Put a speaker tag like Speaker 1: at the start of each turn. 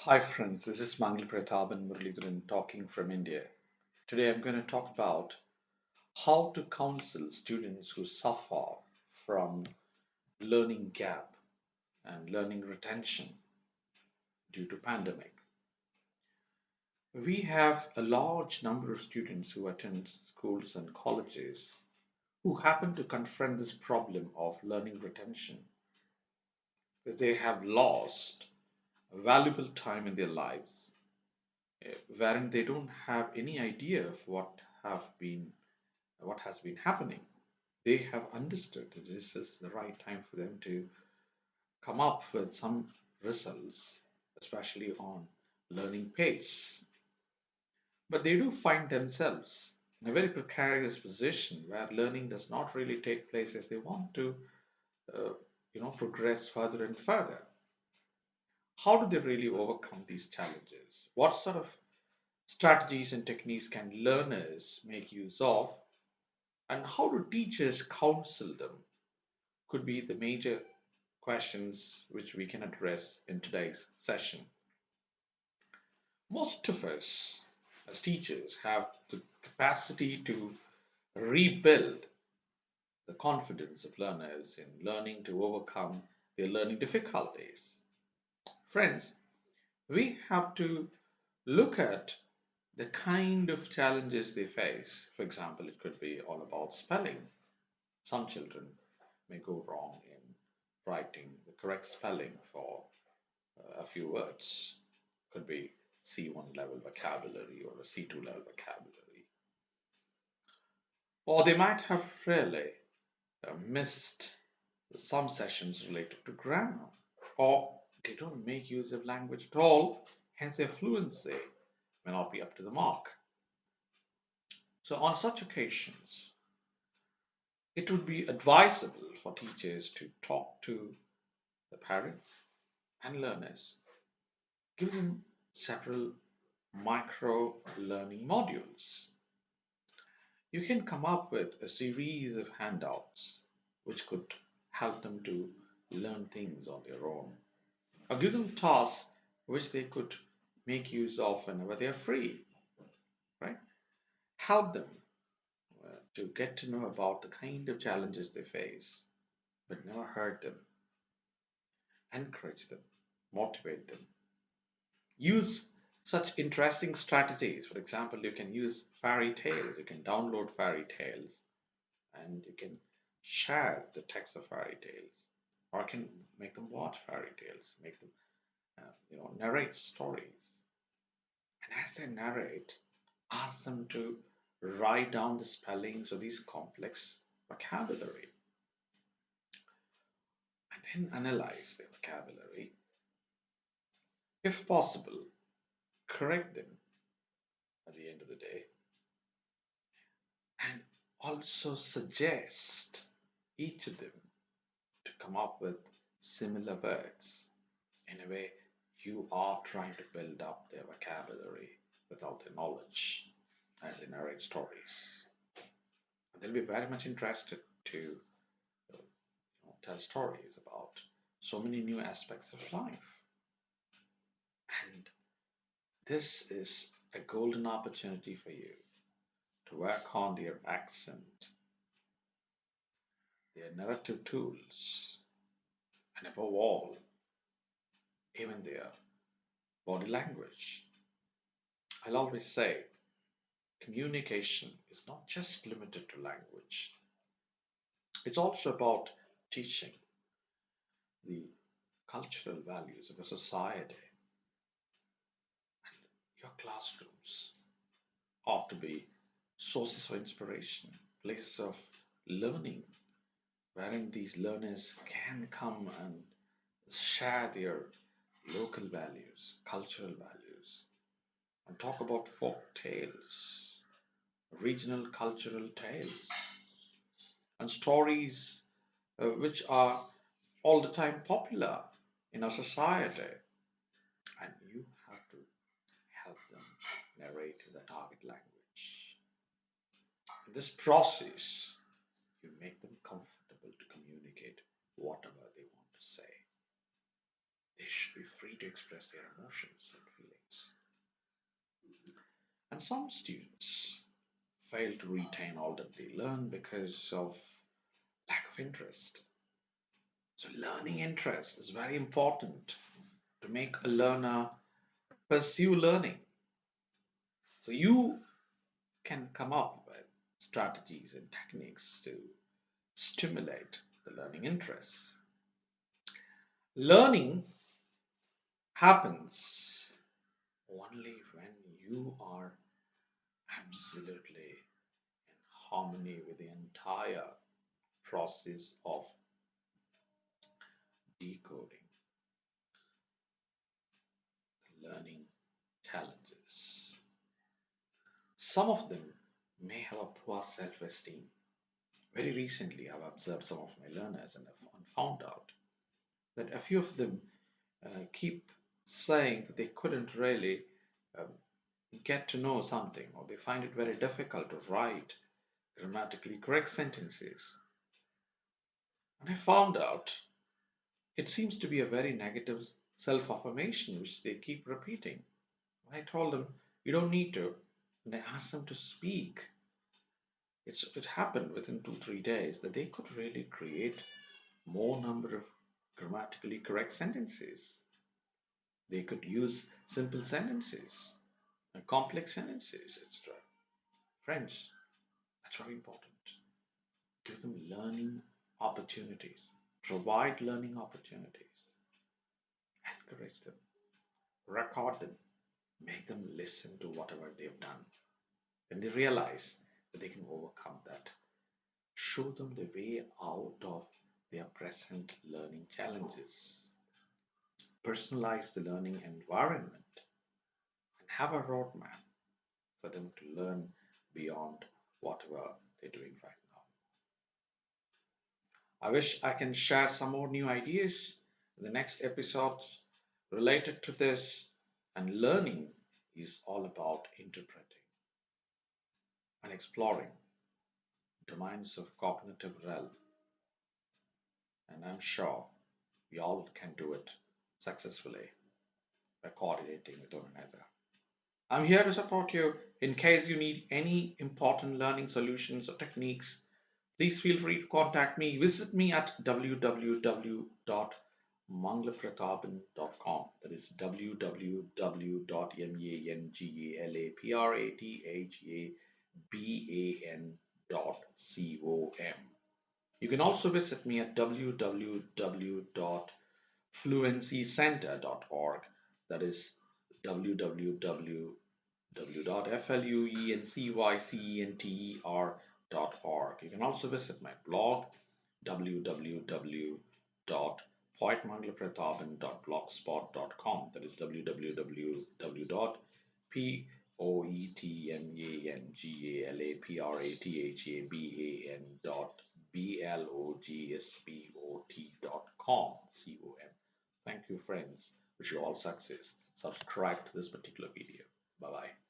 Speaker 1: Hi friends, this is Mangal Pratap and Muralidharan talking from India. Today I'm going to talk about how to counsel students who suffer from learning gap and learning retention due to pandemic. We have a large number of students who attend schools and colleges who happen to confront this problem of learning retention. They have lost valuable time in their lives wherein they don't have any idea of what has been happening. They have understood that this is the right time for them to come up with some results, especially on learning pace. But they do find themselves in a very precarious position where learning does not really take place as they want to, uh, progress further and further. How do they really overcome these challenges? What sort of strategies and techniques can learners make use of? And how do teachers counsel them? Could be the major questions which we can address in today's session. Most of us, as teachers, have the capacity to rebuild the confidence of learners in learning to overcome their learning difficulties. Friends, we have to look at the kind of challenges they face. For example, it could be all about spelling. Some children may go wrong in writing the correct spelling for a few words. Could be C1 level vocabulary or a C2 level vocabulary. Or they might have really missed some sessions related to grammar. Or they don't make use of language at all, hence their fluency may not be up to the mark. So, on such occasions, it would be advisable for teachers to talk to the parents and learners, give them several micro learning modules. You can come up with a series of handouts which could help them to learn things on their own, or give them tasks which they could make use of whenever they are free, right? Help them to get to know about the kind of challenges they face, but never hurt them. Encourage them, motivate them. Use such interesting strategies. For example, you can use fairy tales. You can download fairy tales and you can share the text of fairy tales, or can make them watch fairy tales, make them, narrate stories. And as they narrate, ask them to write down the spellings of these complex vocabulary and then analyze their vocabulary. If possible, correct them at the end of the day and also suggest each of them to come up with similar words. In a way, you are trying to build up their vocabulary without their knowledge as they narrate stories. And they'll be very much interested to tell stories about so many new aspects of life. And this is a golden opportunity for you to work on their accent, their narrative tools, and above all, even their body language. I'll always say communication is not just limited to language, it's also about teaching the cultural values of a society. Your classrooms ought to be sources of inspiration, places of learning, wherein these learners can come and share their local values, cultural values, and talk about folk tales, regional cultural tales, and stories which are all the time popular in our society. And you have to help them narrate in the target language. In this process, you make them comfortable to communicate whatever they want to say. They should be free to express their emotions and feelings. And some students fail to retain all that they learn because of lack of interest. So, learning interest is very important to make a learner pursue learning. So, you can come up with strategies and techniques to stimulate the learning interests. Learning happens only when you are absolutely in harmony with the entire process of decoding the learning challenges. Some of them may have a poor self esteem. Very recently, I've observed some of my learners and I've found out that a few of them keep saying that they couldn't really um, get to know something, or they find it very difficult to write grammatically correct sentences. And I found out it seems to be a very negative self affirmation which they keep repeating. I told them, you don't need to. And I asked them to speak. It happened within 2 3 days that they could really create more number of grammatically correct sentences. They could use simple sentences, complex sentences, etc. Friends, that's very important. Give them learning opportunities, provide learning opportunities, encourage them, record them, make them listen to whatever they've done. When they realize that they can overcome that, show them the way out of their present learning challenges. Personalize the learning environment and have a roadmap for them to learn beyond whatever they're doing right now. I wish I can share some more new ideas in the next episodes related to this. And learning is all about interpreting and exploring domains of cognitive realm. And I'm sure we all can do it successfully by coordinating with one another. I'm here to support you in case you need any important learning solutions or techniques. Please feel free to contact me. Visit me at www.manglapratapan.com. That is www.manglapratapan.com. You can also visit me at www.fluencycenter.org. That is www.fluencycenter.org. You can also visit my blog www.poetmanglapratapan.blogspot.com. That is www.poetmanglapratapan.blogspot.com. Thank you, friends. Wish you all success. Subscribe to this particular video. Bye bye.